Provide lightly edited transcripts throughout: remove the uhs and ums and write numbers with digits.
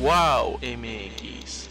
wowmx.tv.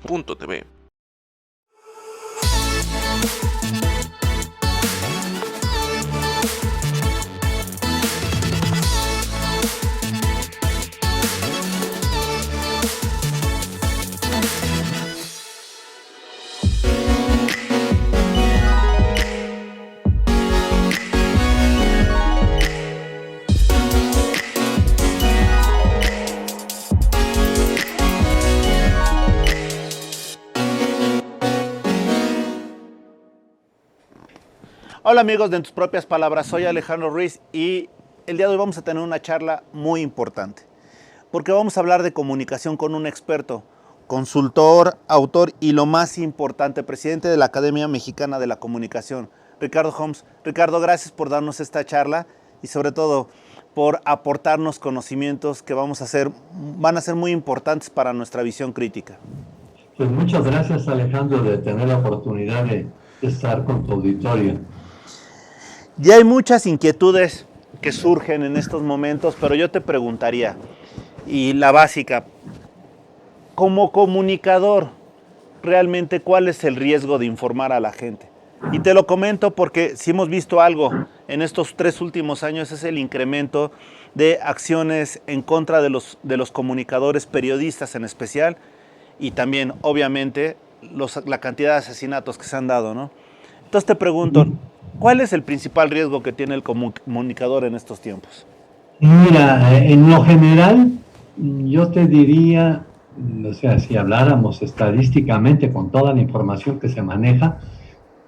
Hola amigos de En Tus Propias Palabras, soy Alejandro Ruiz y el día de hoy vamos a tener una charla muy importante porque vamos a hablar de comunicación con un experto, consultor, autor y lo más importante, presidente de la Academia Mexicana de la Comunicación, Ricardo Homs. Ricardo, gracias por darnos esta charla y sobre todo por aportarnos conocimientos que van a ser muy importantes para nuestra visión crítica. Pues muchas gracias, Alejandro, de tener la oportunidad de estar con tu auditorio. Ya hay muchas inquietudes que surgen en estos momentos, pero yo te preguntaría, y la básica, como comunicador, realmente, ¿cuál es el riesgo de informar a la gente? Y te lo comento porque si hemos visto algo en estos 3 últimos años es el incremento de acciones en contra de los comunicadores, periodistas en especial, y también, obviamente, la cantidad de asesinatos que se han dado, ¿no? Entonces te pregunto, ¿cuál es el principal riesgo que tiene el comunicador en estos tiempos? Mira, en lo general, yo te diría, o sea, si habláramos estadísticamente con toda la información que se maneja,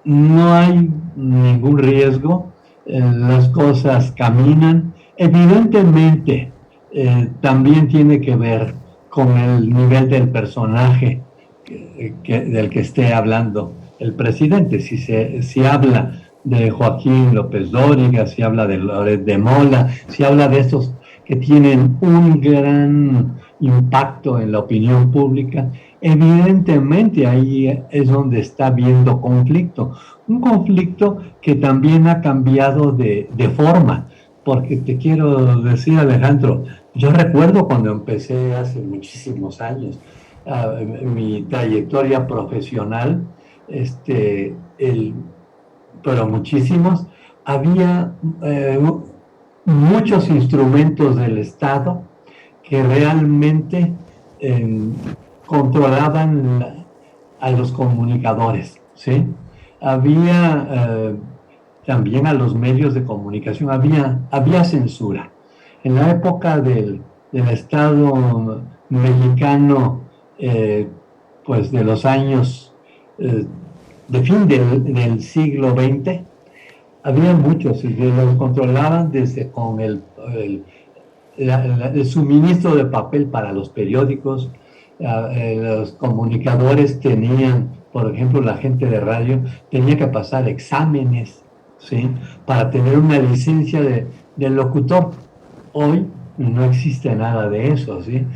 no hay ningún riesgo, las cosas caminan. Evidentemente, también tiene que ver con el nivel del personaje del que esté hablando el presidente. Si habla de Joaquín López Dóriga, si habla de Loret de Mola, si habla de estos que tienen un gran impacto en la opinión pública, evidentemente ahí es donde está habiendo conflicto. Un conflicto que también ha cambiado de forma, porque te quiero decir, Alejandro, yo recuerdo cuando empecé hace muchísimos años mi trayectoria profesional, pero muchísimos, había muchos instrumentos del Estado que realmente controlaban a los comunicadores, ¿sí? Había también a los medios de comunicación, había censura. En la época del Estado mexicano, pues de los años de fin del siglo XX, había muchos y que los controlaban desde con el suministro de papel para los periódicos. Los comunicadores tenían, por ejemplo, la gente de radio tenía que pasar exámenes, ¿sí?, para tener una licencia de locutor. Hoy no existe nada de eso, ¿sí?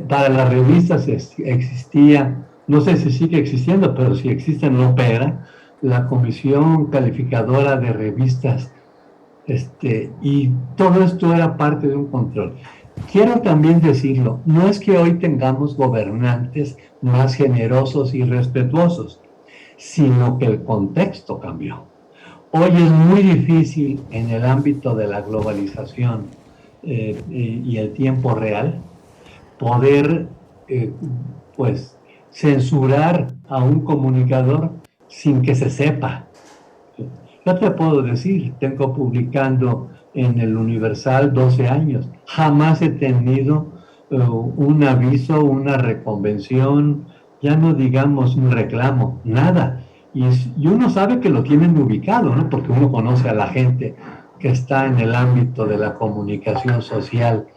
Para las revistas existía, no sé si sigue existiendo, pero si existe no opera, la Comisión Calificadora de Revistas, y todo esto era parte de un control. Quiero también decirlo, no es que hoy tengamos gobernantes más generosos y respetuosos, sino que el contexto cambió. Hoy es muy difícil en el ámbito de la globalización y el tiempo real poder pues censurar a un comunicador sin que se sepa. Yo te puedo decir, tengo publicando en el Universal 12 años, jamás he tenido un aviso, una reconvención, ya no digamos un reclamo, nada. Y uno sabe que lo tienen ubicado, ¿no? Porque uno conoce a la gente que está en el ámbito de la comunicación social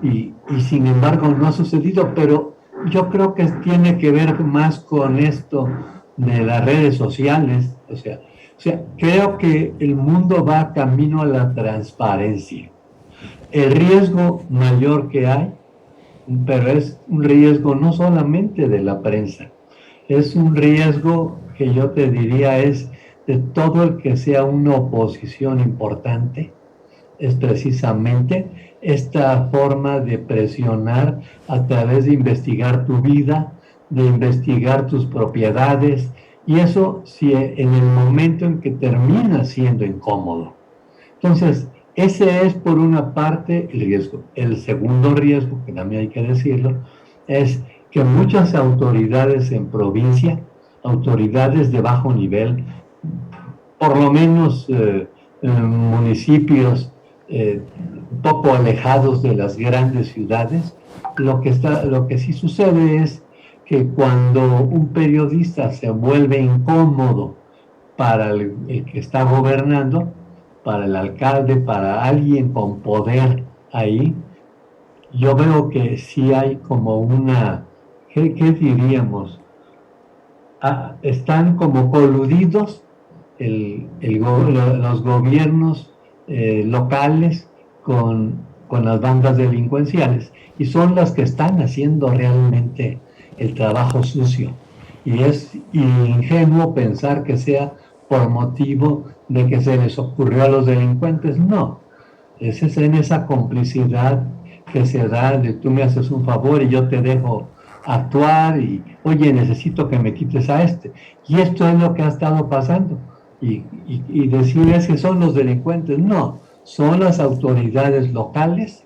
y sin embargo no ha sucedido, pero yo creo que tiene que ver más con esto de las redes sociales. O sea, creo que el mundo va camino a la transparencia. El riesgo mayor que hay, pero es un riesgo no solamente de la prensa, es un riesgo que yo te diría es de todo el que sea una oposición importante, es precisamente esta forma de presionar a través de investigar tu vida, de investigar tus propiedades, y eso si en el momento en que termina siendo incómodo. Entonces, ese es por una parte el riesgo. El segundo riesgo, que también hay que decirlo, es que muchas autoridades en provincia, autoridades de bajo nivel, por lo menos municipios un poco alejados de las grandes ciudades, lo que sí sucede es que cuando un periodista se vuelve incómodo para el que está gobernando, para el alcalde, para alguien con poder ahí, yo veo que sí hay como una, ¿qué diríamos? Están como coludidos los gobiernos locales con las bandas delincuenciales, y son las que están haciendo realmente el trabajo sucio. Y es ingenuo pensar que sea por motivo de que se les ocurrió a los delincuentes. No, es en esa complicidad que se da de tú me haces un favor y yo te dejo actuar, y oye, necesito que me quites a este. Y esto es lo que ha estado pasando. Y decir es que son los delincuentes. No, son las autoridades locales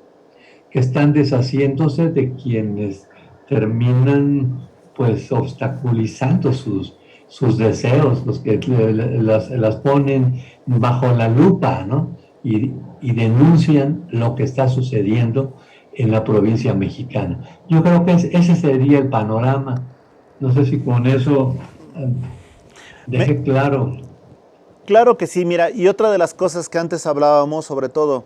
que están deshaciéndose de quienes terminan pues obstaculizando sus deseos, los que las ponen bajo la lupa, ¿no? Y denuncian lo que está sucediendo en la provincia mexicana. Yo creo que ese sería el panorama. No sé si con eso dejé claro. Claro que sí, mira, y otra de las cosas que antes hablábamos, sobre todo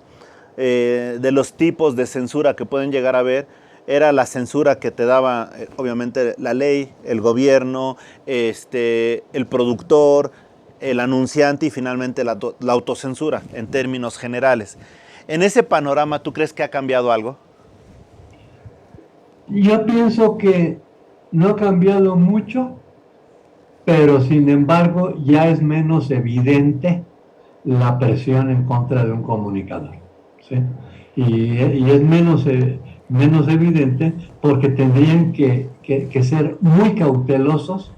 de los tipos de censura que pueden llegar a haber, era la censura que te daba, obviamente, la ley, el gobierno, el productor, el anunciante y finalmente la autocensura, en términos generales. En ese panorama, ¿tú crees que ha cambiado algo? Yo pienso que no ha cambiado mucho, pero sin embargo ya es menos evidente la presión en contra de un comunicador, ¿sí? Y es menos evidente porque tendrían que ser muy cautelosos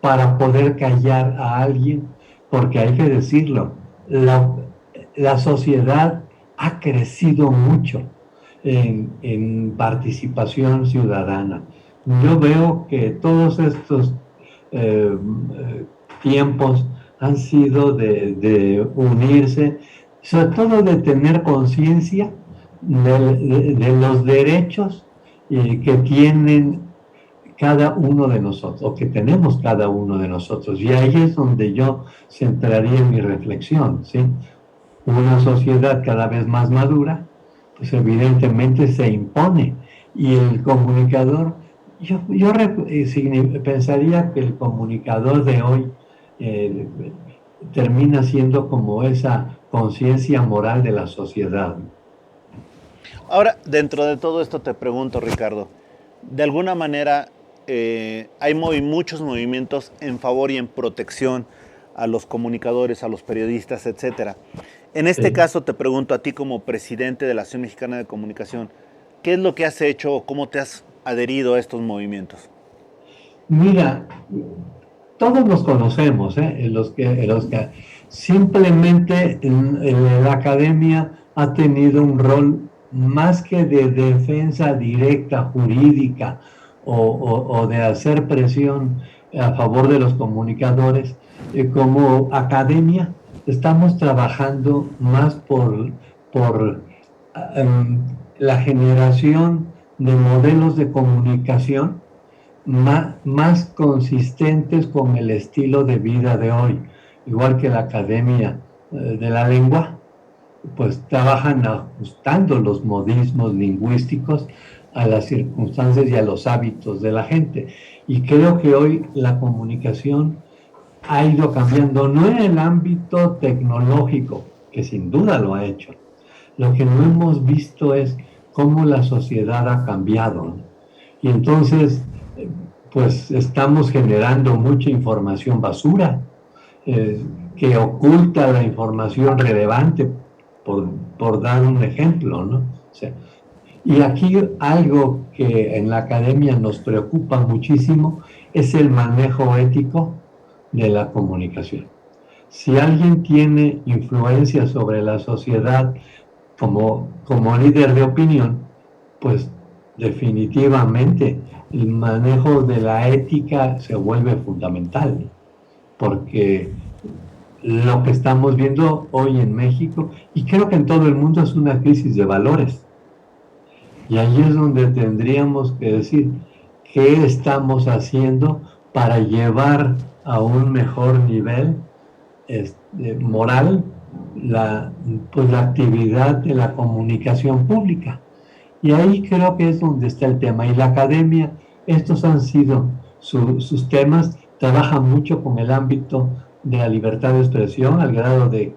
para poder callar a alguien, porque hay que decirlo, la sociedad ha crecido mucho en participación ciudadana. Yo veo que todos estos tiempos han sido de unirse, sobre todo de tener conciencia de los derechos que tienen cada uno de nosotros, o que tenemos cada uno de nosotros. Y ahí es donde yo centraría mi reflexión, ¿sí? Una sociedad cada vez más madura, pues evidentemente se impone. Y el comunicador, yo pensaría que el comunicador de hoy termina siendo como esa conciencia moral de la sociedad. Ahora, dentro de todo esto te pregunto, Ricardo, de alguna manera hay muchos movimientos en favor y en protección a los comunicadores, a los periodistas, etcétera. En este caso te pregunto a ti como presidente de la Asociación Mexicana de Comunicación, ¿qué es lo que has hecho o cómo te has adherido a estos movimientos? Mira, todos nos conocemos, los que simplemente la academia ha tenido un rol más que de defensa directa jurídica o de hacer presión a favor de los comunicadores. Como academia estamos trabajando más por la generación de modelos de comunicación más consistentes con el estilo de vida de hoy. Igual que la Academia de la Lengua, pues trabajan ajustando los modismos lingüísticos a las circunstancias y a los hábitos de la gente. Y creo que hoy la comunicación ha ido cambiando, no en el ámbito tecnológico, que sin duda lo ha hecho. Lo que no hemos visto es cómo la sociedad ha cambiado, ¿no? Y entonces, pues estamos generando mucha información basura, que oculta la información relevante, por dar un ejemplo, ¿no? sea, y aquí algo que en la academia nos preocupa muchísimo es el manejo ético de la comunicación. Si alguien tiene influencia sobre la sociedad como líder de opinión, pues definitivamente el manejo de la ética se vuelve fundamental, porque lo que estamos viendo hoy en México, y creo que en todo el mundo, es una crisis de valores. Y ahí es donde tendríamos que decir qué estamos haciendo para llevar a un mejor nivel moral pues la actividad de la comunicación pública. Y ahí creo que es donde está el tema. Y la academia, estos han sido sus temas, trabaja mucho con el ámbito de la libertad de expresión, al grado que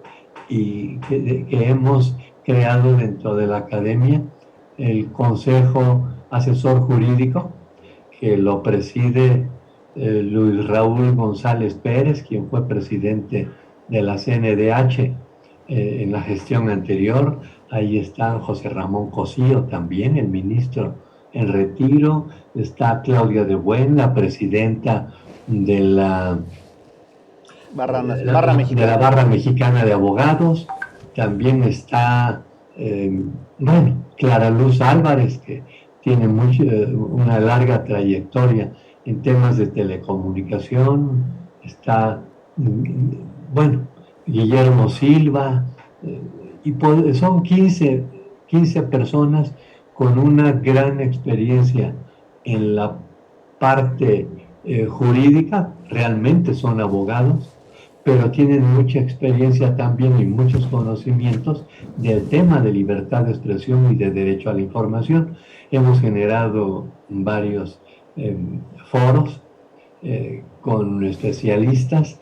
hemos creado dentro de la academia el Consejo Asesor Jurídico, que lo preside Luis Raúl González Pérez, quien fue presidente de la CNDH en la gestión anterior. Ahí está José Ramón Cosío también, el ministro en retiro. Está Claudia de Buen, la presidenta de la Barra Mexicana de Abogados. También está, Clara Luz Álvarez, que tiene una larga trayectoria en temas de telecomunicación. Está, Guillermo Silva, y son 15 personas con una gran experiencia en la parte jurídica, realmente son abogados, pero tienen mucha experiencia también y muchos conocimientos del tema de libertad de expresión y de derecho a la información. Hemos generado varios foros con especialistas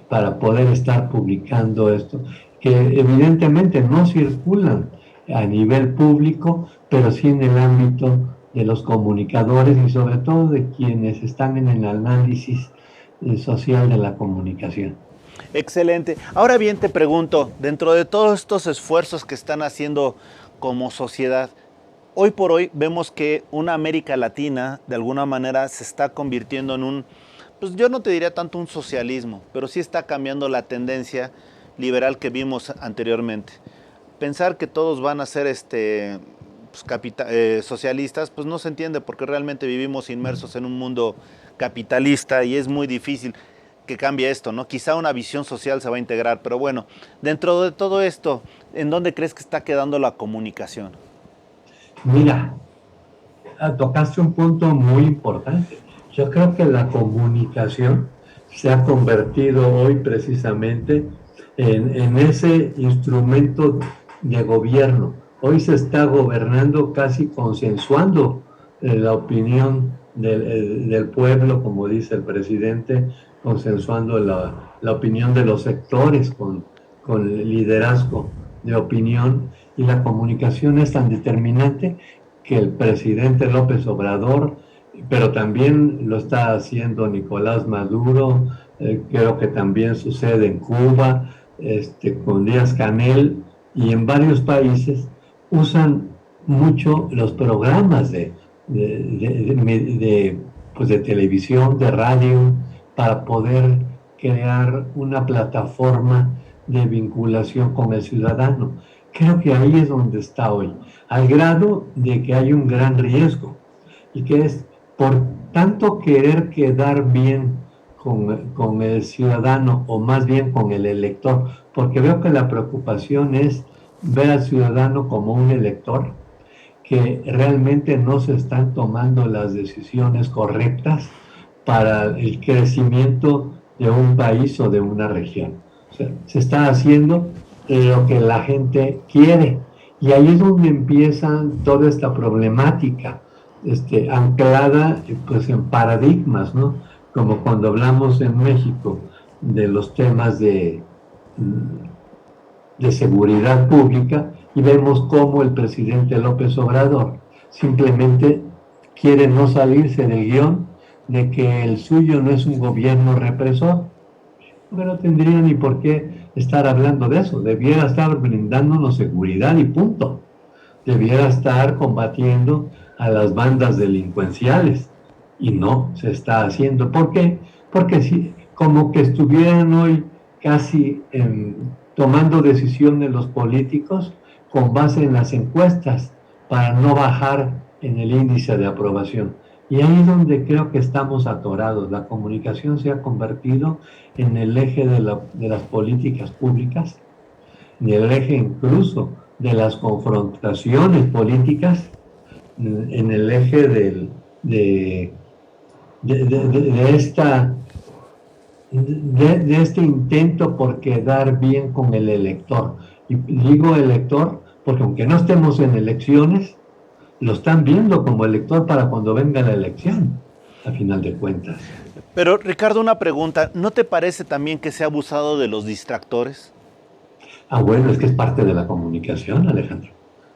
para poder estar publicando esto, que evidentemente no circulan a nivel público, pero sí en el ámbito de los comunicadores y sobre todo de quienes están en el análisis social de la comunicación. Excelente. Ahora bien, te pregunto, dentro de todos estos esfuerzos que están haciendo como sociedad, hoy por hoy vemos que una América Latina de alguna manera se está convirtiendo en un, pues yo no te diría tanto un socialismo, pero sí está cambiando la tendencia liberal que vimos anteriormente. Pensar que todos van a ser socialistas, pues no se entiende, porque realmente vivimos inmersos en un mundo capitalista y es muy difícil que cambie esto, ¿no? Quizá una visión social se va a integrar, pero bueno, dentro de todo esto, ¿en dónde crees que está quedando la comunicación? Mira, tocaste un punto muy importante. Yo creo que la comunicación se ha convertido hoy precisamente en ese instrumento de gobierno. Hoy se está gobernando casi consensuando la opinión del pueblo, como dice el presidente, consensuando la opinión de los sectores con el liderazgo de opinión, y la comunicación es tan determinante que el presidente López Obrador, pero también lo está haciendo Nicolás Maduro, creo que también sucede en Cuba, con Díaz-Canel, y en varios países usan mucho los programas de televisión, de radio, para poder crear una plataforma de vinculación con el ciudadano. Creo que ahí es donde está hoy, al grado de que hay un gran riesgo, y que es por tanto querer quedar bien con el ciudadano, o más bien con el elector, porque veo que la preocupación es ver al ciudadano como un elector, que realmente no se están tomando las decisiones correctas para el crecimiento de un país o de una región. O sea, se está haciendo lo que la gente quiere, y ahí es donde empieza toda esta problemática anclada pues en paradigmas, ¿no? Como cuando hablamos en México de los temas de seguridad pública, y vemos cómo el presidente López Obrador simplemente quiere no salirse del guión de que el suyo no es un gobierno represor. Pero no tendría ni por qué estar hablando de eso, debiera estar brindándonos seguridad y punto. debiera estar combatiendo a las bandas delincuenciales y no se está haciendo. ¿Por qué? Porque si, como que estuvieran hoy casi tomando decisiones los políticos con base en las encuestas para no bajar en el índice de aprobación. Y ahí es donde creo que estamos atorados. La comunicación se ha convertido en el eje de las políticas públicas, en el eje incluso de las confrontaciones políticas, en el eje de este intento por quedar bien con el elector. Y digo elector porque aunque no estemos en elecciones, lo están viendo como elector para cuando venga la elección, a final de cuentas. Pero Ricardo, una pregunta, ¿no te parece también que se ha abusado de los distractores? Bueno, es que es parte de la comunicación, Alejandro.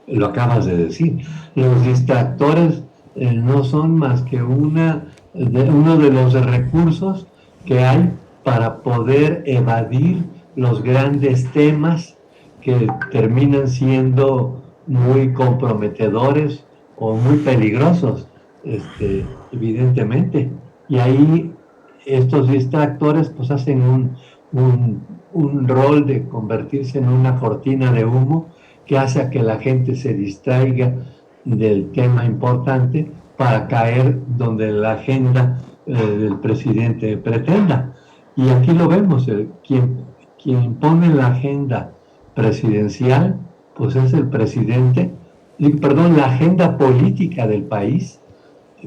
Lo acabas de decir. Los distractores no son más que uno de los recursos que hay para poder evadir los grandes temas que terminan siendo muy comprometedores o muy peligrosos, evidentemente. Y ahí estos distractores pues hacen un rol de convertirse en una cortina de humo que hace a que la gente se distraiga del tema importante para caer donde la agenda del presidente pretenda. Y aquí lo vemos, quien pone la agenda presidencial, pues es el presidente, perdón, la agenda política del país,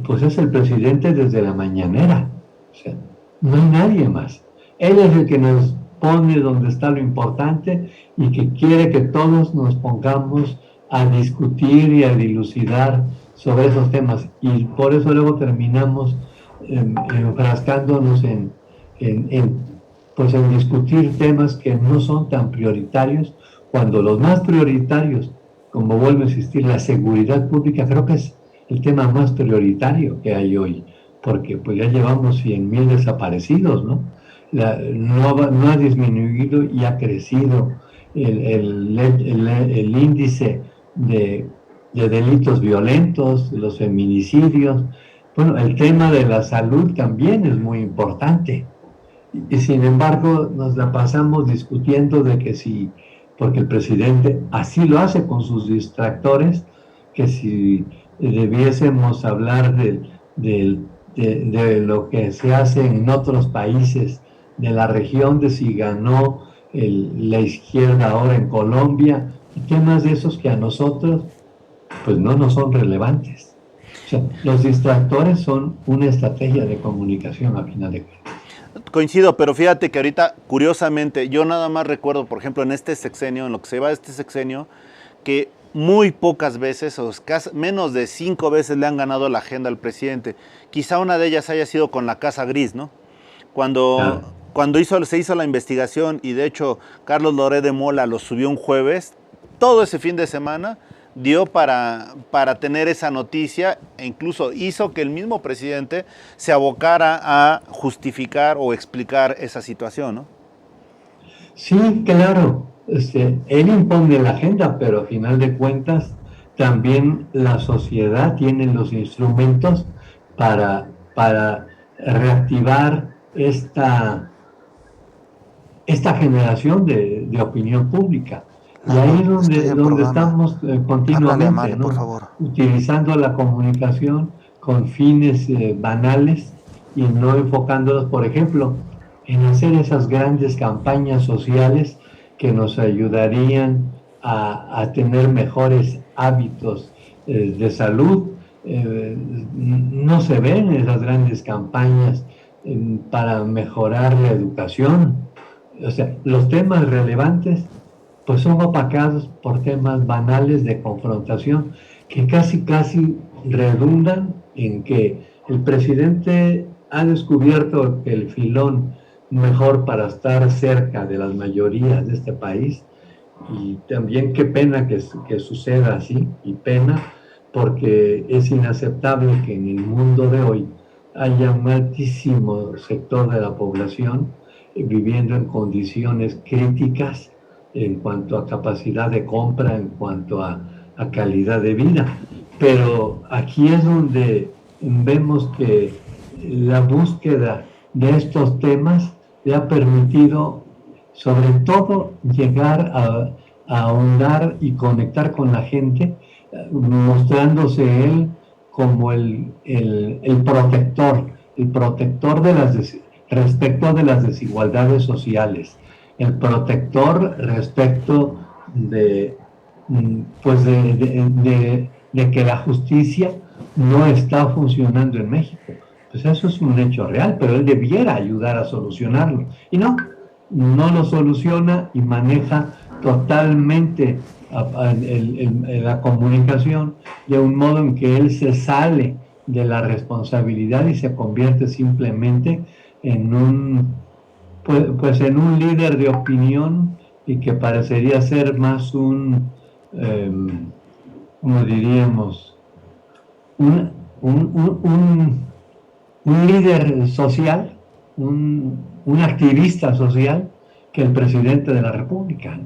pues es el presidente desde la mañanera. O sea, no hay nadie más. Él es el que nos pone donde está lo importante y que quiere que todos nos pongamos a discutir y a dilucidar sobre esos temas. Y por eso luego terminamos enfrascándonos pues en discutir temas que no son tan prioritarios, cuando los más prioritarios, como vuelvo a insistir, la seguridad pública, creo que es el tema más prioritario que hay hoy, porque pues ya llevamos 100,000 desaparecidos, ¿no? No ha disminuido y ha crecido el índice de delitos violentos, los feminicidios. Bueno, el tema de la salud también es muy importante. Y sin embargo, nos la pasamos discutiendo de que si, porque el presidente así lo hace con sus distractores, que si debiésemos hablar de lo que se hace en otros países de la región, de si ganó la izquierda ahora en Colombia, y temas de esos que a nosotros pues no nos son relevantes. O sea, los distractores son una estrategia de comunicación a final de cuentas. Coincido, pero fíjate que ahorita, curiosamente, yo nada más recuerdo, por ejemplo, en este sexenio, en lo que se va de este sexenio, que muy pocas veces, o menos de 5 veces le han ganado la agenda al presidente. Quizá una de ellas haya sido con la Casa Gris, ¿no? Cuando se hizo la investigación y de hecho Carlos Loret de Mola lo subió un jueves, todo ese fin de semana dio para tener esa noticia e incluso hizo que el mismo presidente se abocara a justificar o explicar esa situación, ¿no? Sí, claro. Él impone la agenda, pero a final de cuentas también la sociedad tiene los instrumentos para reactivar esta generación de opinión pública. Y ahí es donde estamos continuamente, ¿no? Utilizando la comunicación con fines banales y no enfocándolos, por ejemplo, en hacer esas grandes campañas sociales que nos ayudarían a tener mejores hábitos de salud. No se ven esas grandes campañas para mejorar la educación. O sea, los temas relevantes pues son opacados por temas banales de confrontación que casi redundan en que el presidente ha descubierto el filón mejor para estar cerca de las mayorías de este país, y también qué pena que suceda así, y pena porque es inaceptable que en el mundo de hoy haya un altísimo sector de la población viviendo en condiciones críticas en cuanto a capacidad de compra, en cuanto a a calidad de vida. Pero aquí es donde vemos que la búsqueda de estos temas le ha permitido, sobre todo, llegar a ahondar y conectar con la gente, mostrándose él como el protector respecto de las desigualdades sociales, el protector respecto de, pues de que la justicia no está funcionando en México. Pues eso es un hecho real, pero él debiera ayudar a solucionarlo. Y no lo soluciona y maneja totalmente la comunicación de un modo en que él se sale de la responsabilidad y se convierte simplemente en pues en un líder de opinión, y que parecería ser más como diríamos, un, un líder social, un activista social, que el presidente de la República.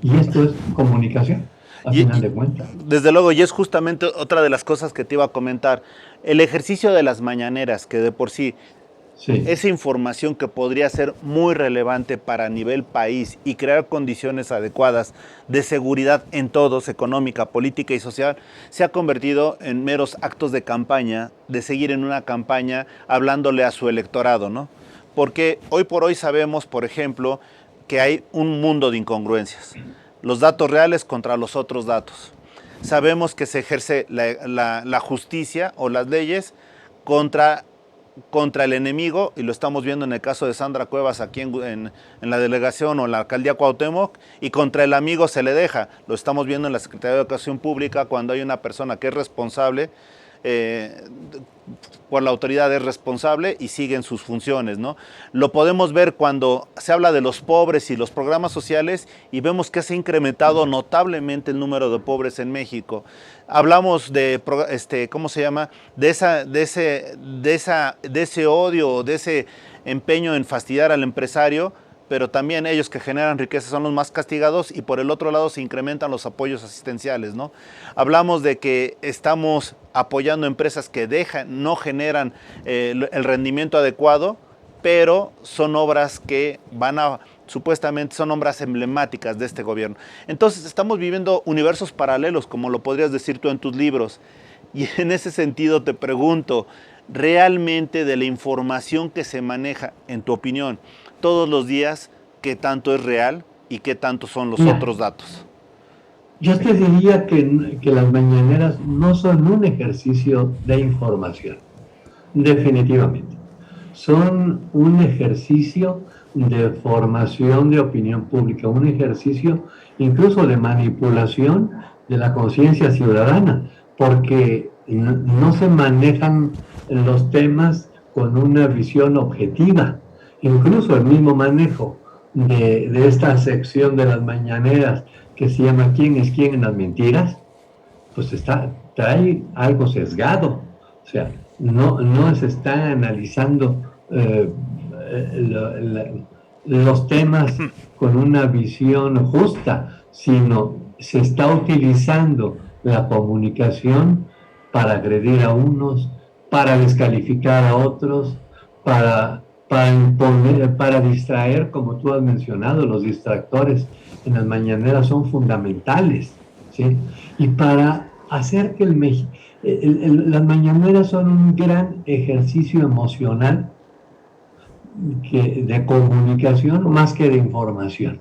Y esto es comunicación, a final de cuentas. Desde luego, y es justamente otra de las cosas que te iba a comentar. El ejercicio de las mañaneras, que de por sí, esa información que podría ser muy relevante para nivel país y crear condiciones adecuadas de seguridad en todos, económica, política y social, se ha convertido en meros actos de campaña, de seguir en una campaña hablándole a su electorado, ¿no? Porque hoy por hoy sabemos, por ejemplo, que hay un mundo de incongruencias. Los datos reales contra los otros datos. Sabemos que se ejerce la justicia o las leyes contra el enemigo, y lo estamos viendo en el caso de Sandra Cuevas aquí en la delegación o en la alcaldía Cuauhtémoc, y contra el amigo se le deja. Lo estamos viendo en la Secretaría de Educación Pública, cuando hay una persona que es responsable, por la autoridad es responsable y siguen sus funciones, ¿no? Lo podemos ver cuando se habla de los pobres y los programas sociales, y vemos que se ha incrementado notablemente el número de pobres en México. Hablamos de, ¿cómo se llama? De ese odio, de ese empeño en fastidiar al empresario, pero también ellos que generan riqueza son los más castigados, y por el otro lado se incrementan los apoyos asistenciales, ¿no? Hablamos de que estamos apoyando empresas que no generan el rendimiento adecuado, pero son obras que supuestamente son obras emblemáticas de este gobierno. Entonces estamos viviendo universos paralelos, como lo podrías decir tú en tus libros, y en ese sentido te pregunto, realmente de la información que se maneja, en tu opinión, todos los días, ¿qué tanto es real y qué tanto son los otros datos? Yo te diría que las mañaneras no son un ejercicio de información, definitivamente. Son un ejercicio de formación de opinión pública, un ejercicio incluso de manipulación de la conciencia ciudadana, porque no se manejan los temas con una visión objetiva. Incluso el mismo manejo de esta sección de las mañaneras, que se llama ¿Quién es quién en las mentiras?, pues trae algo sesgado. O sea, no se está analizando los temas con una visión justa, sino se está utilizando la comunicación para agredir a unos, para descalificar a otros, para imponer, para distraer, como tú has mencionado. Los distractores en las mañaneras son fundamentales, ¿sí? Y para hacer que las mañaneras son un gran ejercicio emocional de comunicación más que de información.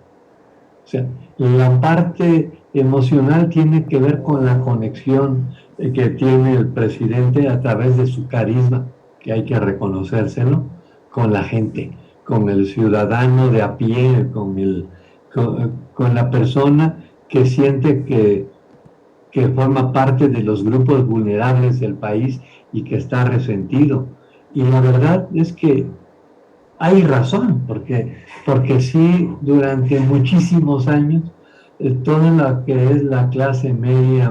O sea, la parte emocional tiene que ver con la conexión que tiene el presidente a través de su carisma, que hay que reconocérselo, con la gente, con el ciudadano de a pie, con la persona que siente que forma parte de los grupos vulnerables del país y que está resentido. Y la verdad es que hay razón, porque sí, durante muchísimos años, toda la que es la clase media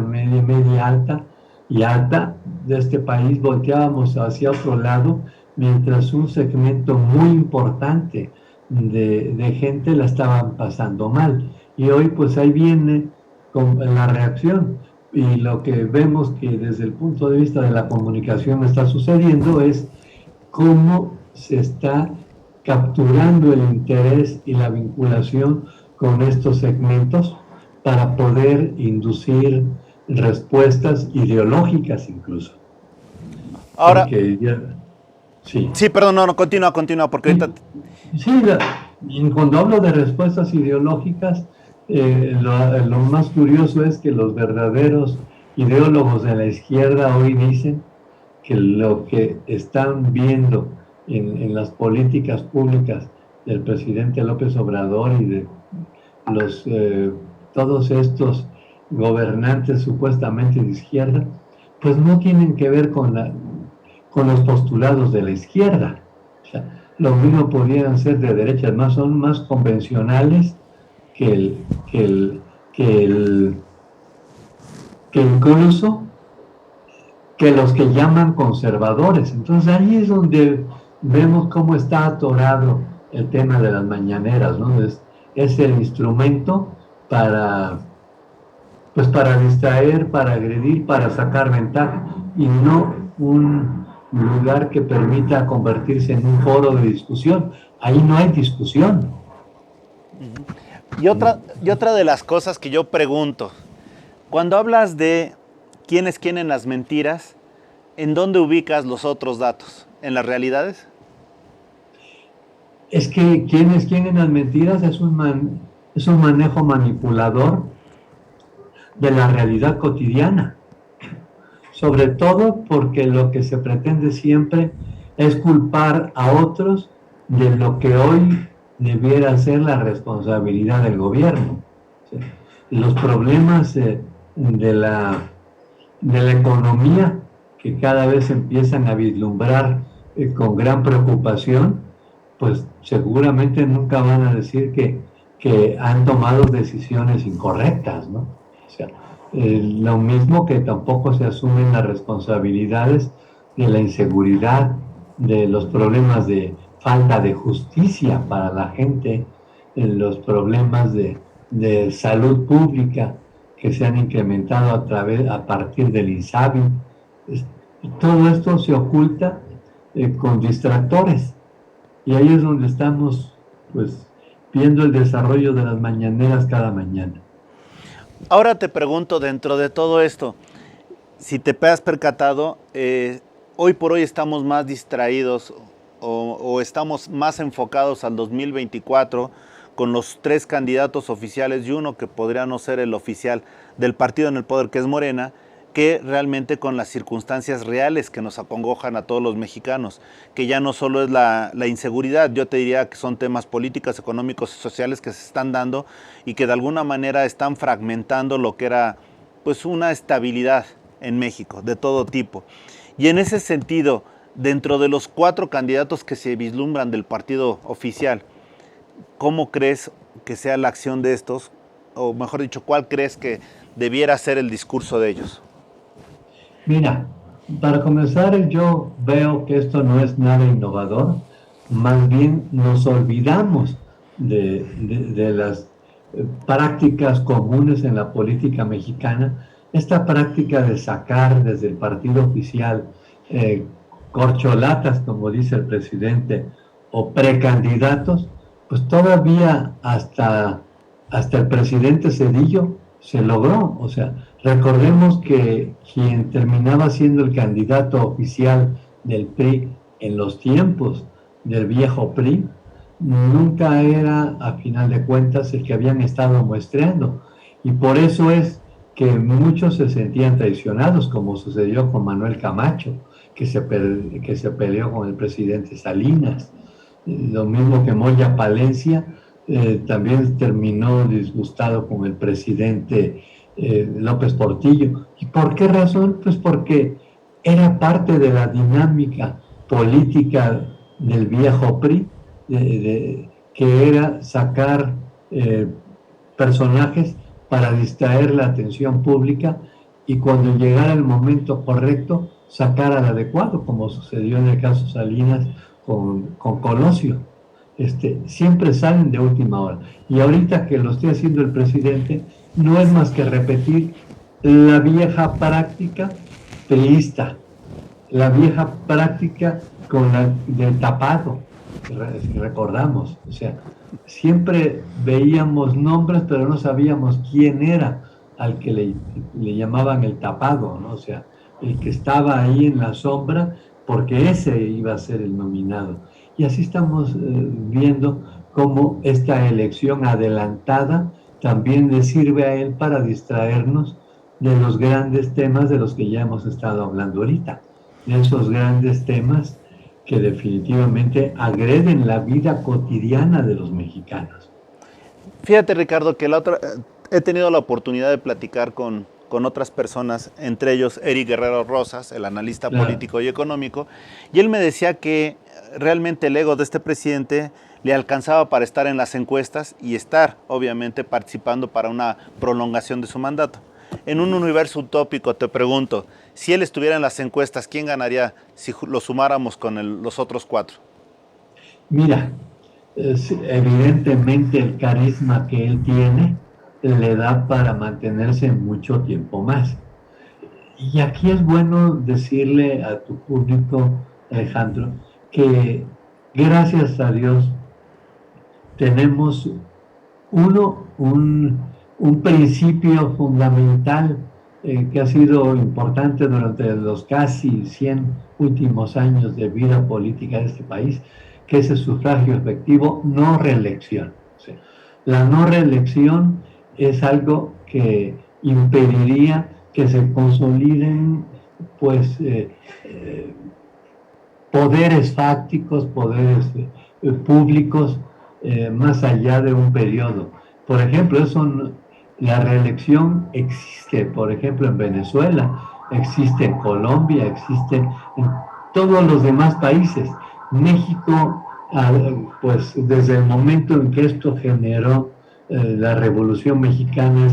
alta y alta de este país volteábamos hacia otro lado, mientras un segmento muy importante de gente la estaban pasando mal. Y hoy pues ahí viene con la reacción. Y lo que vemos que desde el punto de vista de la comunicación está sucediendo es cómo se está capturando el interés y la vinculación con estos segmentos para poder inducir respuestas ideológicas incluso. Ahora, Porque ya, sí. sí, perdón, no, continúa, porque ahorita... Sí, cuando hablo de respuestas ideológicas, lo más curioso es que los verdaderos ideólogos de la izquierda hoy dicen que lo que están viendo en las políticas públicas del presidente López Obrador y de los todos estos gobernantes supuestamente de izquierda, pues no tienen que ver con los postulados de la izquierda. O sea, lo mismo podrían ser de derecha, además son más convencionales que incluso que los que llaman conservadores. Entonces ahí es donde vemos cómo está atorado el tema de las mañaneras, ¿no? Es el instrumento para, pues para distraer, para agredir, para sacar ventaja, y no un lugar que permita convertirse en un foro de discusión. Ahí no hay discusión. Y otra de las cosas que yo pregunto, cuando hablas de quién es quién en las mentiras, ¿en dónde ubicas los otros datos? ¿En las realidades? Es que quién es quién en las mentiras es un manejo manipulador de la realidad cotidiana. Sobre todo porque lo que se pretende siempre es culpar a otros de lo que hoy debiera ser la responsabilidad del gobierno. Los problemas de la economía, que cada vez empiezan a vislumbrar con gran preocupación, pues seguramente nunca van a decir que han tomado decisiones incorrectas, ¿no? O sea, lo mismo que tampoco se asumen las responsabilidades de la inseguridad, de los problemas de falta de justicia para la gente, los problemas de salud pública que se han incrementado a partir del INSABI. Todo esto se oculta con distractores, y ahí es donde estamos pues viendo el desarrollo de las mañaneras cada mañana. Ahora te pregunto, dentro de todo esto, si te has percatado, hoy por hoy estamos más distraídos o estamos más enfocados al 2024 con los 3 candidatos oficiales y uno que podría no ser el oficial del partido en el poder, que es Morena, que realmente con las circunstancias reales que nos acongojan a todos los mexicanos, que ya no solo es la inseguridad, yo te diría que son temas políticos, económicos y sociales que se están dando y que de alguna manera están fragmentando lo que era pues una estabilidad en México de todo tipo. Y en ese sentido, dentro de los 4 candidatos que se vislumbran del partido oficial, ¿cómo crees que sea la acción de estos? O mejor dicho, ¿cuál crees que debiera ser el discurso de ellos? Mira, para comenzar, yo veo que esto no es nada innovador, más bien nos olvidamos de las prácticas comunes en la política mexicana. Esta práctica de sacar desde el partido oficial corcholatas, como dice el presidente, o precandidatos, pues todavía hasta el presidente Zedillo se logró. O sea, recordemos que quien terminaba siendo el candidato oficial del PRI en los tiempos del viejo PRI nunca era, a final de cuentas, el que habían estado muestreando. Y por eso es que muchos se sentían traicionados, como sucedió con Manuel Camacho, que se peleó con el presidente Salinas. Lo mismo que Moya Palencia, también terminó disgustado con el presidente López Portillo. ¿Y por qué razón? Pues porque era parte de la dinámica política del viejo PRI, que era sacar personajes para distraer la atención pública y cuando llegara el momento correcto sacar al adecuado, como sucedió en el caso Salinas con Colosio. Siempre salen de última hora. Y ahorita que lo esté haciendo el presidente, no es más que repetir la vieja práctica priista, la vieja práctica con la del tapado, si recordamos, o sea, siempre veíamos nombres, pero no sabíamos quién era al que le llamaban el tapado, ¿no? O sea, el que estaba ahí en la sombra, porque ese iba a ser el nominado. Y así estamos viendo cómo esta elección adelantada también le sirve a él para distraernos de los grandes temas de los que ya hemos estado hablando ahorita, de esos grandes temas que definitivamente agreden la vida cotidiana de los mexicanos. Fíjate, Ricardo, que he tenido la oportunidad de platicar con otras personas, entre ellos Eric Guerrero Rosas, el analista político y económico, y él me decía que realmente el ego de este presidente le alcanzaba para estar en las encuestas y estar, obviamente, participando para una prolongación de su mandato. En un universo utópico, te pregunto, si él estuviera en las encuestas, ¿quién ganaría si lo sumáramos con los otros 4? Mira, evidentemente el carisma que él tiene le da para mantenerse mucho tiempo más. Y aquí es bueno decirle a tu público, Alejandro, que gracias a Dios tenemos un principio fundamental que ha sido importante durante los casi 100 últimos años de vida política de este país, que es el sufragio efectivo, no reelección. O sea, la no reelección es algo que impediría que se consoliden pues poderes fácticos, poderes públicos más allá de un periodo. Por ejemplo, la reelección existe, por ejemplo, en Venezuela, existe en Colombia, existe en todos los demás países. México, pues desde el momento en que esto generó la Revolución Mexicana,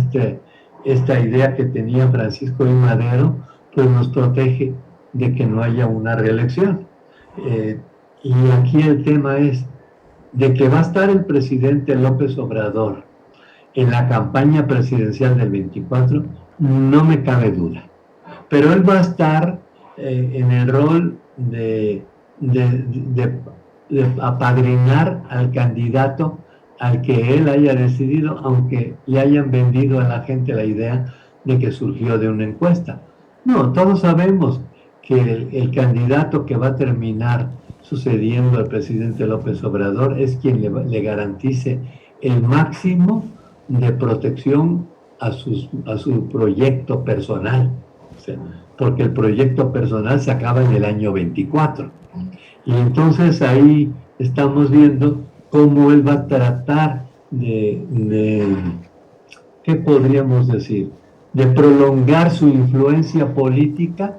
esta idea que tenía Francisco I. Madero, pues nos protege de que no haya una reelección. Y aquí el tema es de que va a estar el presidente López Obrador en la campaña presidencial del 24, no me cabe duda. Pero él va a estar en el rol de apadrinar al candidato al que él haya decidido, aunque le hayan vendido a la gente la idea de que surgió de una encuesta. No, todos sabemos que el candidato que va a terminar sucediendo al presidente López Obrador es quien le garantice el máximo de protección a su proyecto personal, o sea, porque el proyecto personal se acaba en el año 24. Y entonces ahí estamos viendo cómo él va a tratar ¿qué podríamos decir? De prolongar su influencia política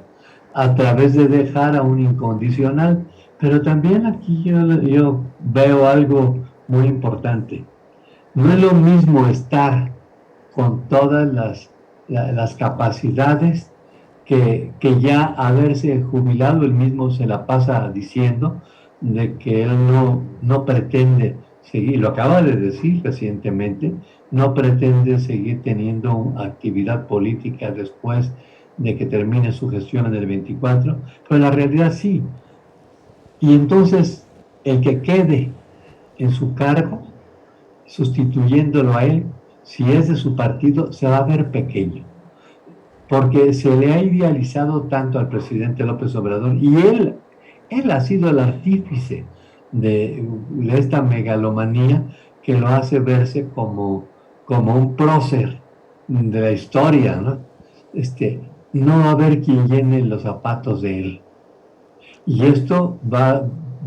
a través de dejar a un incondicional. Pero también aquí yo veo algo muy importante. No es lo mismo estar con todas las capacidades que ya haberse jubilado. Él mismo se la pasa diciendo de que él no pretende seguir, lo acaba de decir recientemente, no pretende seguir teniendo actividad política después de que termine su gestión en el 24, pero en la realidad sí. Y entonces el que quede en su cargo, sustituyéndolo a él, si es de su partido, se va a ver pequeño, porque se le ha idealizado tanto al presidente López Obrador, y él ha sido el artífice de esta megalomanía que lo hace verse como un prócer de la historia, ¿no? No va a haber quien llene los zapatos de él. Y esto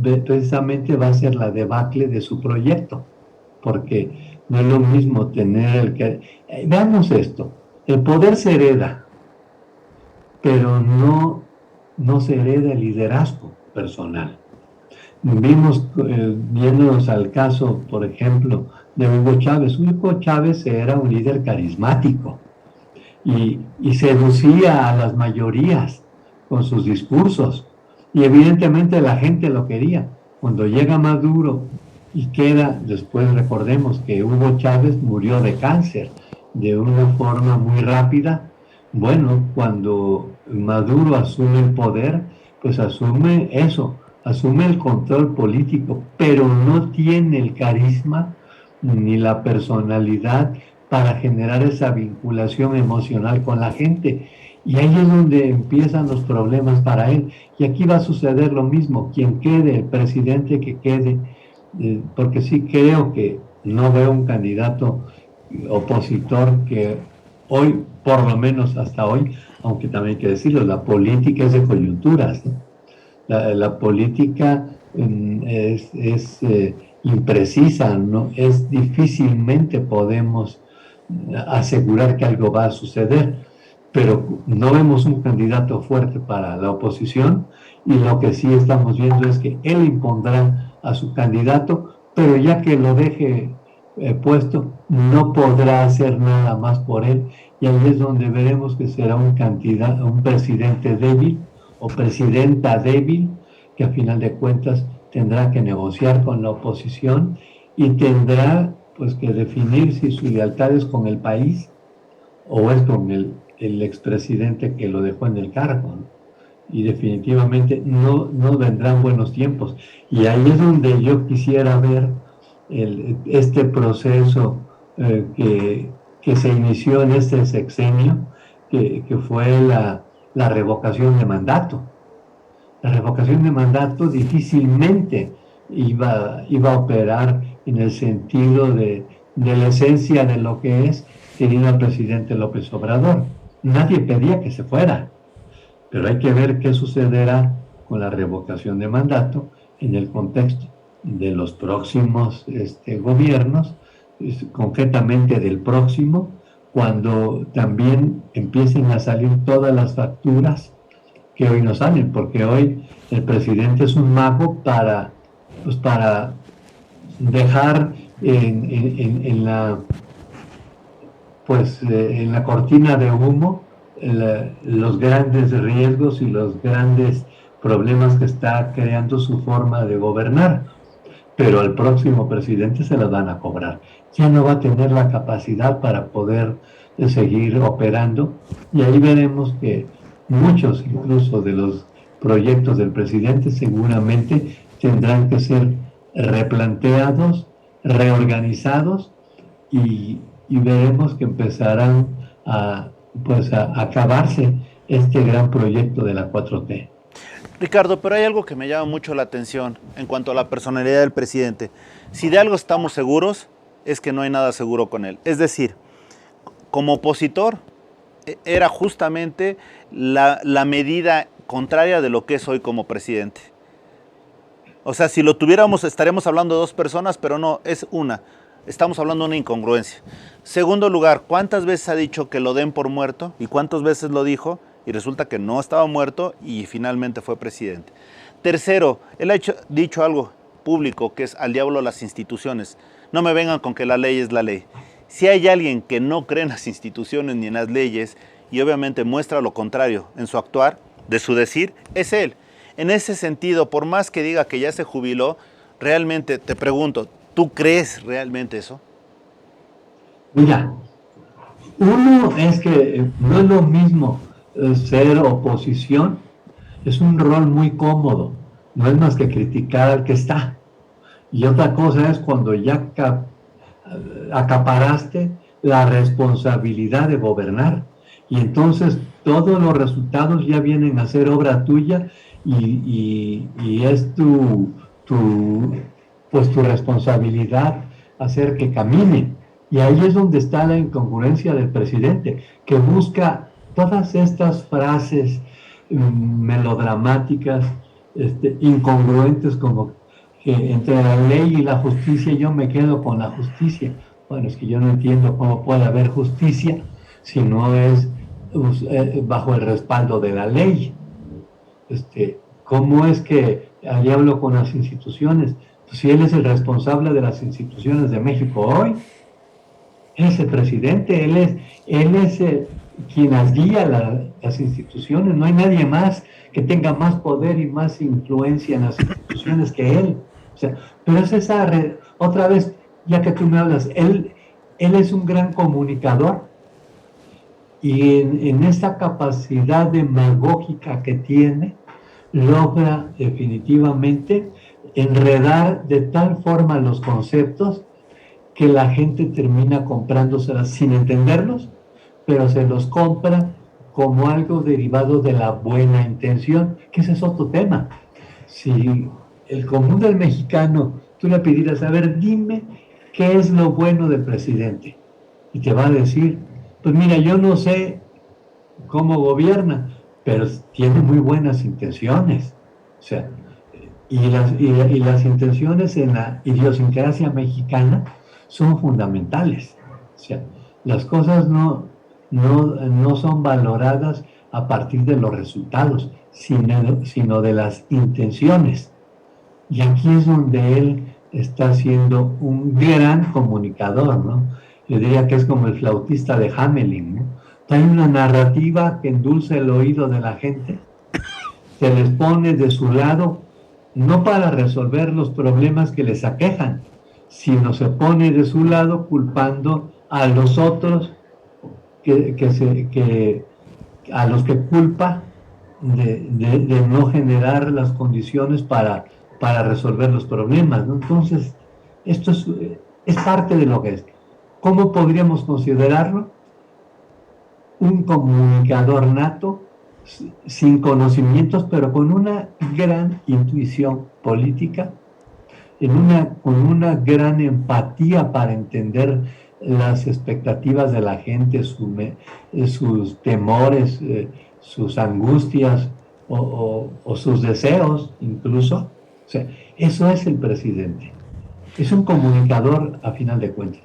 precisamente va a ser la debacle de su proyecto, porque no es lo mismo tener veamos esto, el poder se hereda, pero no se hereda el liderazgo personal. Vimos, viéndonos al caso, por ejemplo, de Hugo Chávez. Hugo Chávez era un líder carismático y seducía a las mayorías con sus discursos, y evidentemente la gente lo quería. Cuando llega Maduro y queda, después recordemos que Hugo Chávez murió de cáncer de una forma muy rápida, Bueno, cuando Maduro asume el poder, pues asume eso, asume el control político, pero no tiene el carisma ni la personalidad para generar esa vinculación emocional con la gente. Y ahí es donde empiezan los problemas para él. Y aquí va a suceder lo mismo, quien quede, el presidente que quede, porque sí creo que no veo un candidato opositor que hoy, por lo menos hasta hoy, aunque también hay que decirlo, la política es de coyunturas, ¿no? La política es imprecisa, ¿no? Es difícilmente podemos asegurar que algo va a suceder, pero no vemos un candidato fuerte para la oposición y lo que sí estamos viendo es que él impondrá a su candidato, pero ya que lo deje puesto, no podrá hacer nada más por él y ahí es donde veremos que será un candidato, un presidente débil o presidenta débil que a final de cuentas tendrá que negociar con la oposición y tendrá pues que definir si su lealtad es con el país o es con el expresidente que lo dejó en el cargo, ¿no? Y definitivamente no vendrán buenos tiempos. Y ahí es donde yo quisiera ver este proceso que se inició en este sexenio, que fue la revocación de mandato. La revocación de mandato difícilmente iba a operar en el sentido de la esencia de lo que es teniendo al presidente López Obrador. Nadie pedía que se fuera, pero hay que ver qué sucederá con la revocación de mandato en el contexto de los próximos gobiernos, concretamente del próximo, cuando también empiecen a salir todas las facturas que hoy no salen, porque hoy el presidente es un mago pues para dejar en la en la cortina de humo los grandes riesgos y los grandes problemas que está creando su forma de gobernar. Pero al próximo presidente se las van a cobrar. Ya no va a tener la capacidad para poder seguir operando y ahí veremos que muchos incluso de los proyectos del presidente seguramente tendrán que ser replanteados, reorganizados y veremos que empezarán a acabarse este gran proyecto de la 4T. Ricardo, pero hay algo que me llama mucho la atención en cuanto a la personalidad del presidente. Si de algo estamos seguros, es que no hay nada seguro con él. Es decir, como opositor, era justamente la medida contraria de lo que es hoy como presidente. O sea, si lo tuviéramos, estaríamos hablando de dos personas, pero no, es una. Estamos hablando de una incongruencia. Segundo lugar, ¿cuántas veces ha dicho que lo den por muerto? ¿Y cuántas veces lo dijo? Y resulta que no estaba muerto y finalmente fue presidente. Tercero, él ha dicho algo público que es al diablo las instituciones. No me vengan con que la ley es la ley. Si hay alguien que no cree en las instituciones ni en las leyes y obviamente muestra lo contrario en su actuar, de su decir, es él. En ese sentido, por más que diga que ya se jubiló, realmente te pregunto, ¿tú crees realmente eso? Mira, uno es que no es lo mismo ser oposición, es un rol muy cómodo, no es más que criticar al que está. Y otra cosa es cuando ya acaparaste la responsabilidad de gobernar. Y entonces todos los resultados ya vienen a ser obra tuya y es pues tu responsabilidad hacer que camine. Y ahí es donde está la incongruencia del presidente, que busca todas estas frases melodramáticas, incongruentes, como que entre la ley y la justicia yo me quedo con la justicia. Bueno, es que yo no entiendo cómo puede haber justicia si no es bajo el respaldo de la ley. ¿Cómo es que ahí hablo con las instituciones? Pues si él es el responsable de las instituciones de México hoy, él es el presidente, él es quien las guía las instituciones, no hay nadie más que tenga más poder y más influencia en las instituciones que él. O sea, pero es esa otra vez, ya que tú me hablas, él es un gran comunicador y en esta capacidad demagógica que tiene, logra definitivamente enredar de tal forma los conceptos que la gente termina comprándoselas sin entenderlos, pero se los compra como algo derivado de la buena intención, que ese es otro tema. Si el común del mexicano, tú le pidieras, a ver, dime qué es lo bueno del presidente, y te va a decir, pues mira, yo no sé cómo gobierna, pero tiene muy buenas intenciones. O sea, y las intenciones en la idiosincrasia mexicana son fundamentales. O sea, las cosas no son valoradas a partir de los resultados, sino de las intenciones. Y aquí es donde él está siendo un gran comunicador, ¿no? Yo diría que es como el flautista de Hamelin, ¿no? Hay una narrativa que endulza el oído de la gente, se les pone de su lado, no para resolver los problemas que les aquejan, sino se pone de su lado culpando a los otros a los que culpa de no generar las condiciones para resolver los problemas, ¿no? Entonces, esto es parte de lo que es. ¿Cómo podríamos considerarlo? Un comunicador nato, sin conocimientos, pero con una gran intuición política, con una gran empatía para entender las expectativas de la gente, sus temores, sus angustias o sus deseos incluso. O sea, eso es el presidente. Es un comunicador a final de cuentas.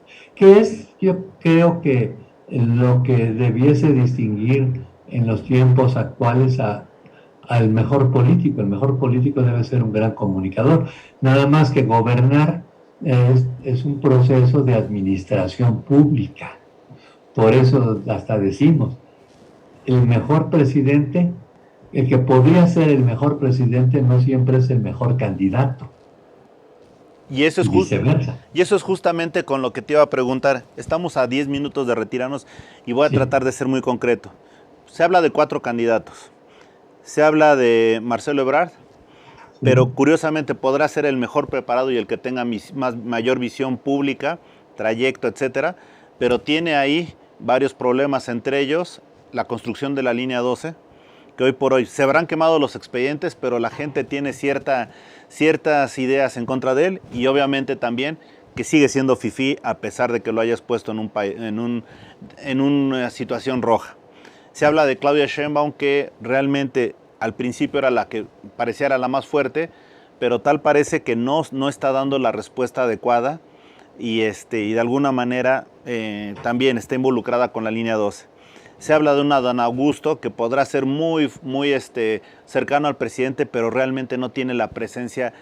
Yo creo que lo que debiese distinguir en los tiempos actuales al mejor político. El mejor político debe ser un gran comunicador. Nada más que gobernar es un proceso de administración pública. Por eso hasta decimos, el mejor presidente, el que podría ser el mejor presidente no siempre es el mejor candidato. Y eso es justamente con lo que te iba a preguntar. Estamos a 10 minutos de retirarnos y voy a tratar de ser muy concreto. Se habla de 4 candidatos. Se habla de Marcelo Ebrard, pero curiosamente podrá ser el mejor preparado y el que tenga mayor visión pública, trayecto, etcétera, pero tiene ahí varios problemas, entre ellos la construcción de la línea 12, que hoy por hoy se habrán quemado los expedientes, pero la gente tiene ciertas ideas en contra de él, y obviamente también que sigue siendo fifí a pesar de que lo hayas puesto en una situación roja. Se habla de Claudia Sheinbaum, que realmente al principio era la que parecía era la más fuerte, pero tal parece que no está dando la respuesta adecuada y de alguna manera también está involucrada con la línea 12. Se habla de un Adán Augusto que podrá ser muy cercano al presidente, pero realmente no tiene la presencia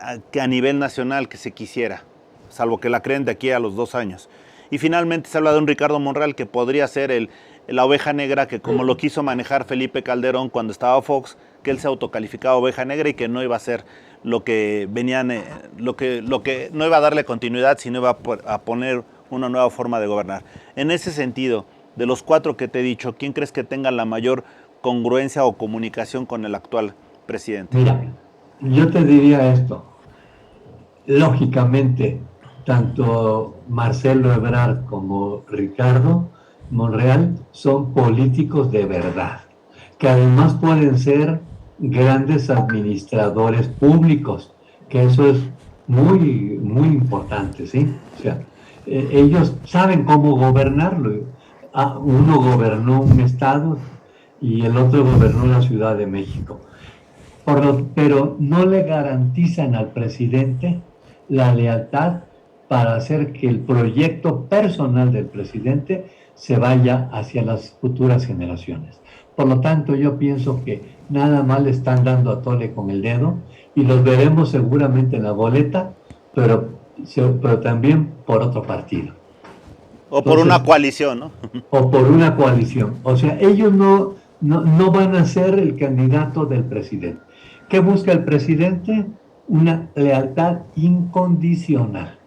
a nivel nacional que se quisiera, salvo que la creen de aquí a los 2 años. Y finalmente se habla de un Ricardo Monreal que podría ser la oveja negra, que como lo quiso manejar Felipe Calderón cuando estaba Fox, que él se autocalificaba oveja negra y que no iba a ser lo que no iba a darle continuidad, sino iba a poner una nueva forma de gobernar. En ese sentido, de los 4 que te he dicho, ¿quién crees que tenga la mayor congruencia o comunicación con el actual presidente? Mira, yo te diría esto. Lógicamente, tanto Marcelo Ebrard como Ricardo Monreal son políticos de verdad, que además pueden ser grandes administradores públicos, que eso es muy, muy importante, ¿sí? O sea, ellos saben cómo gobernarlo. Uno gobernó un estado y el otro gobernó la Ciudad de México. Pero no le garantizan al presidente la lealtad para hacer que el proyecto personal del presidente se vaya hacia las futuras generaciones. Por lo tanto, yo pienso que nada más le están dando a tole con el dedo y los veremos seguramente en la boleta, pero también por otro partido. O por una coalición, ¿no? O por una coalición. O sea, ellos no van a ser el candidato del presidente. ¿Qué busca el presidente? Una lealtad incondicional.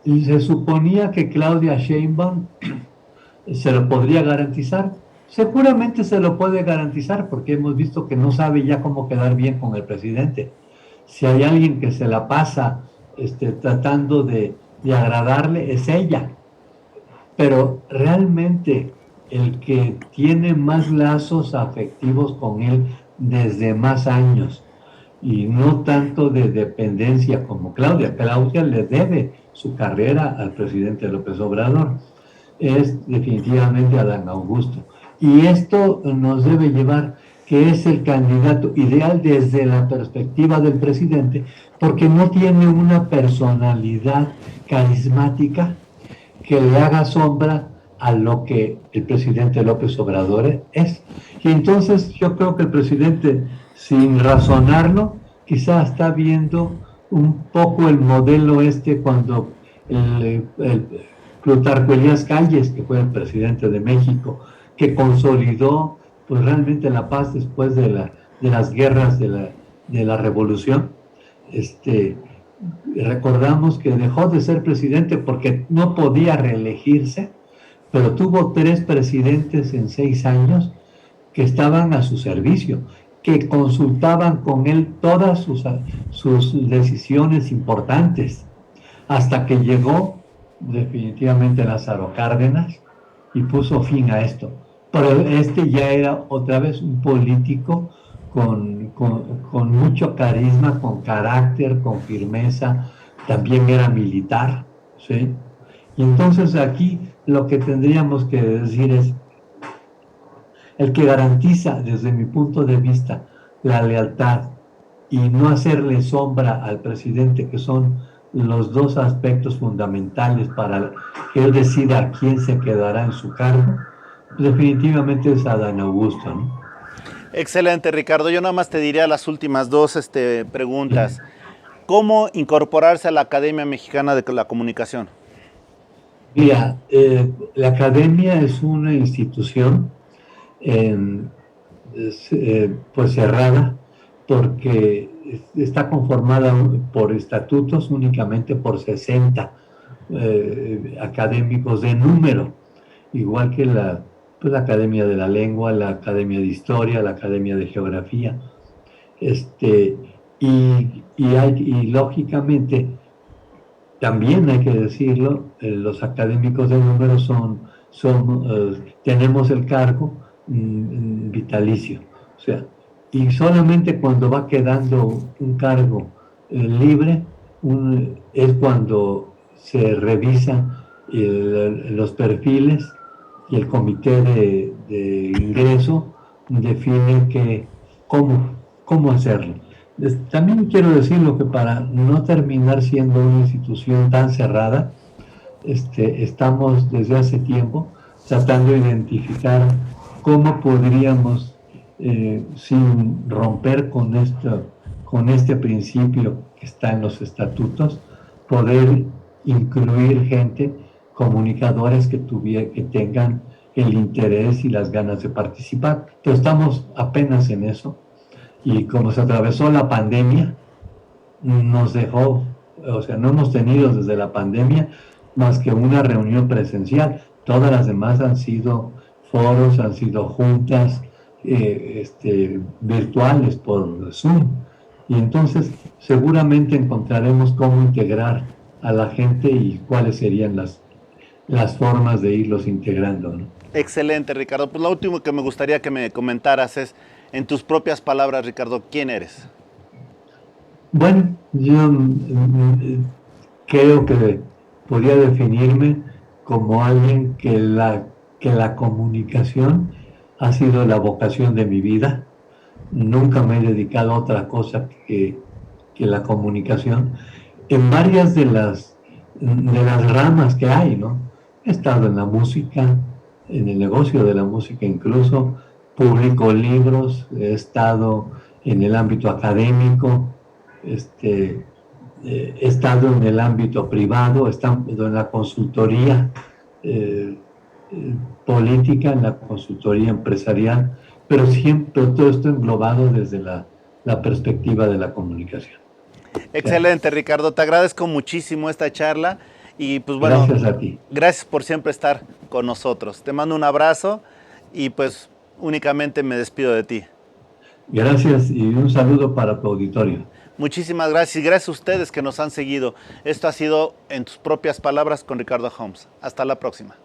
Y se suponía que Claudia Sheinbaum ¿Se lo podría garantizar? Seguramente se lo puede garantizar porque hemos visto que no sabe ya cómo quedar bien con el presidente. Si hay alguien que se la pasa tratando de agradarle, es ella. Pero realmente el que tiene más lazos afectivos con él desde más años y no tanto de dependencia como Claudia. Claudia le debe su carrera al presidente López Obrador. Es definitivamente Adán Augusto. Y esto nos debe llevar que es el candidato ideal desde la perspectiva del presidente, porque no tiene una personalidad carismática que le haga sombra a lo que el presidente López Obrador es. Y entonces yo creo que el presidente, sin razonarlo, quizá está viendo un poco el modelo cuando el Plutarco Elías Calles, que fue el presidente de México, que consolidó pues realmente la paz después de las guerras de la revolución. Recordamos que dejó de ser presidente porque no podía reelegirse, pero tuvo 3 presidentes en 6 años que estaban a su servicio, que consultaban con él todas sus decisiones importantes, hasta que llegó definitivamente Lázaro Cárdenas y puso fin a esto. Pero ya era otra vez un político con mucho carisma, con carácter, con firmeza, también era militar, ¿sí? Y entonces aquí lo que tendríamos que decir es, el que garantiza desde mi punto de vista la lealtad y no hacerle sombra al presidente, que son los dos aspectos fundamentales para que él decida quién se quedará en su cargo, definitivamente es Adán Augusto, ¿no? Excelente, Ricardo. Yo nada más te diría las últimas dos preguntas. ¿Cómo incorporarse a la Academia Mexicana de la Comunicación? Mira, la Academia es una institución pues cerrada, porque está conformada por estatutos únicamente por 60 académicos de número, igual que la Academia de la Lengua, la Academia de Historia, la Academia de Geografía. Y lógicamente, también hay que decirlo, los académicos de número tenemos el cargo vitalicio. O sea, y solamente cuando va quedando un cargo libre, es cuando se revisan los perfiles y el comité de ingreso define cómo hacerlo. También quiero decirlo que para no terminar siendo una institución tan cerrada, estamos desde hace tiempo tratando de identificar cómo podríamos, sin romper con este principio que está en los estatutos, poder incluir gente, comunicadores que tengan el interés y las ganas de participar. Pero estamos apenas en eso. Y como se atravesó la pandemia, nos dejó, o sea, no hemos tenido desde la pandemia más que una reunión presencial. Todas las demás han sido foros, han sido juntas virtuales por Zoom. Y entonces seguramente encontraremos cómo integrar a la gente y cuáles serían las formas de irlos integrando, ¿no? Excelente, Ricardo. Pues lo último que me gustaría que me comentaras es, en tus propias palabras, Ricardo, ¿quién eres? Bueno, yo creo que podría definirme como alguien que la comunicación ha sido la vocación de mi vida. Nunca me he dedicado a otra cosa que la comunicación. En varias de las ramas que hay, ¿no? He estado en la música, en el negocio de la música incluso, publico libros, he estado en el ámbito académico, he estado en el ámbito privado, he estado en la consultoría política, en la consultoría empresarial, pero siempre todo esto englobado desde la perspectiva de la comunicación. Excelente, Ricardo. Te agradezco muchísimo esta charla y pues bueno, gracias a ti. Gracias por siempre estar con nosotros. Te mando un abrazo y pues únicamente me despido de ti. Gracias y un saludo para tu auditorio. Muchísimas gracias y gracias a ustedes que nos han seguido. Esto ha sido En tus propias palabras con Ricardo Homs. Hasta la próxima.